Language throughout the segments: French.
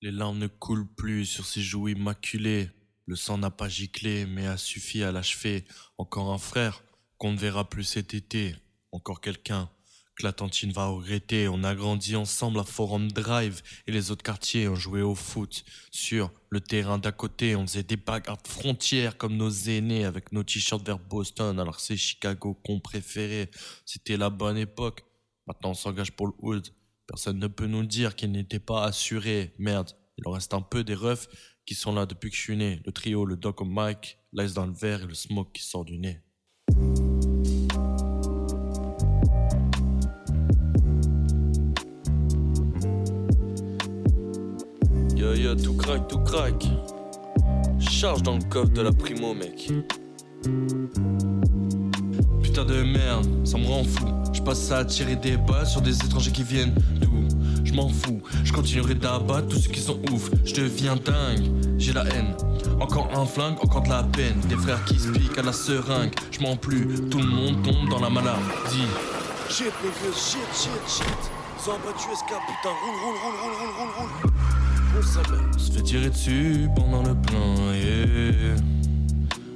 Les larmes ne coulent plus sur ses joues immaculées. Le sang n'a pas giclé, mais a suffi à l'achever. Encore un frère qu'on ne verra plus cet été. Encore quelqu'un que la tantine va regretter. On a grandi ensemble à Forum Drive et les autres quartiers ont joué au foot. Sur le terrain d'à côté, on faisait des bagarres de frontières comme nos aînés avec nos t-shirts vers Boston. Alors c'est Chicago qu'on préférait. C'était la bonne époque. Maintenant on s'engage pour le hood. Personne ne peut nous dire qu'il n'était pas assuré. Merde, il en reste un peu des refs qui sont là depuis que je suis né. Le trio, le doc au mic, l'ice dans le verre et le smoke qui sort du nez. Yo yo, tout crack, tout crack. Charge dans le coffre de la primo, mec. Putain de merde, ça me rend fou. Je passe à tirer des balles sur des étrangers qui viennent d'où? Je m'en fous, je continuerai d'abattre tous ceux qui sont ouf. Je deviens dingue, j'ai la haine. Encore un flingue, encore de la peine. Des frères qui se piquent à la seringue. Je m'en plus, tout le monde tombe dans la maladie. Shit niggas, shit. Zamba tu escapes, putain, roule. On s'appelle. On se fait tirer dessus pendant le plein, yeah.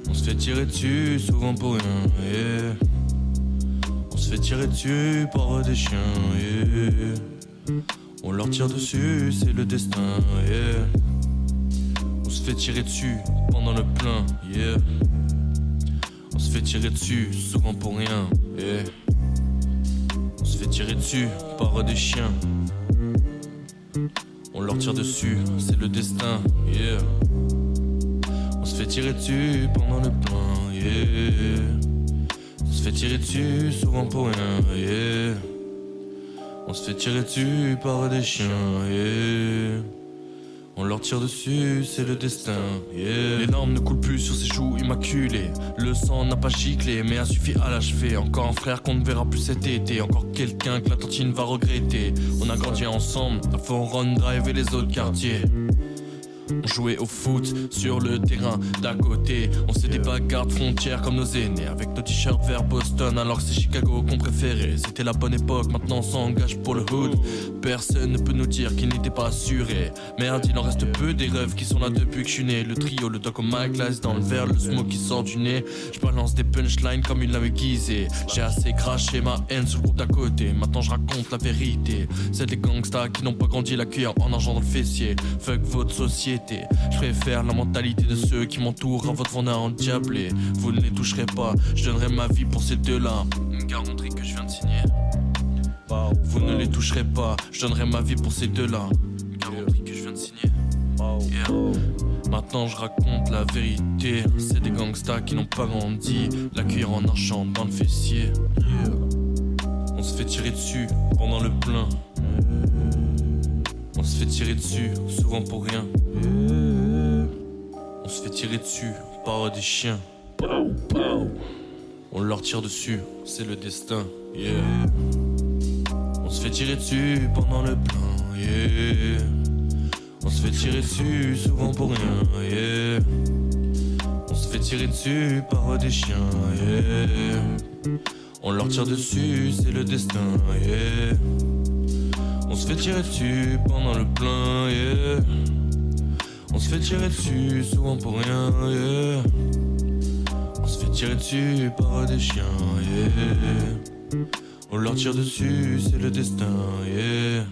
On se fait tirer dessus souvent pour rien, yeah. On se fait tirer dessus par des chiens, yeah. On leur tire dessus, c'est le destin, yeah. On se fait tirer dessus pendant le plein, yeah. On se fait tirer dessus souvent pour rien, yeah. On se fait tirer dessus par des chiens. On leur tire dessus, c'est le destin, yeah. On se fait tirer dessus pendant le plein, yeah. On se fait tirer dessus souvent pour rien, yeah. On se fait tirer dessus par des chiens, yeah. On leur tire dessus, c'est le destin, yeah. Les larmes ne coulent plus sur ses joues immaculées. Le sang n'a pas giclé, mais a suffi à l'achever. Encore un frère qu'on ne verra plus cet été. Encore quelqu'un que la tantine va regretter. On a grandi ensemble, à Forum Drive et les autres quartiers. On jouait au foot sur le terrain d'à côté. On s'est des bagarres de frontières comme nos aînés. Avec nos t-shirts vers Boston alors que c'est Chicago qu'on préférait. C'était la bonne époque, maintenant on s'engage pour le hood. Personne ne peut nous dire qu'il n'était pas assuré. Merde, il en reste peu des rêves qui sont là depuis que je suis né. Le trio, le doc au mic, l'ice dans le verre, le smoke qui sort du nez. Je balance des punchlines comme une lame aiguisée. J'ai assez craché ma haine sur le groupe d'à côté. Maintenant je raconte la vérité. C'est des gangsters qui n'ont pas grandi la cuillère en argent dans le fessier. Fuck votre société. Je préfère la mentalité de ceux qui m'entourent à votre vendeur endiablé. Vous ne les toucherez pas, je donnerai ma vie pour ces deux-là. Une garantie que je viens de signer. Vous ne les toucherez pas, je donnerai ma vie pour ces deux-là. Une garantie que je viens de signer. Yeah. Maintenant je raconte la vérité. C'est des gangsters qui n'ont pas grandi. La cuillère en argent dans le fessier, yeah. On se fait tirer dessus pendant le plein. On se fait tirer dessus, souvent pour rien. On se fait tirer dessus par des chiens. On leur tire dessus, c'est le destin, yeah. On se fait tirer dessus pendant le plein, yeah. On se fait tirer dessus, souvent pour rien, yeah. On se fait tirer dessus par des chiens, yeah. On leur tire dessus, c'est le destin, yeah. On se fait tirer dessus pendant le plein, yeah. On se fait tirer dessus souvent pour rien, yeah. On se fait tirer dessus par des chiens, yeah. On leur tire dessus, c'est le destin, yeah.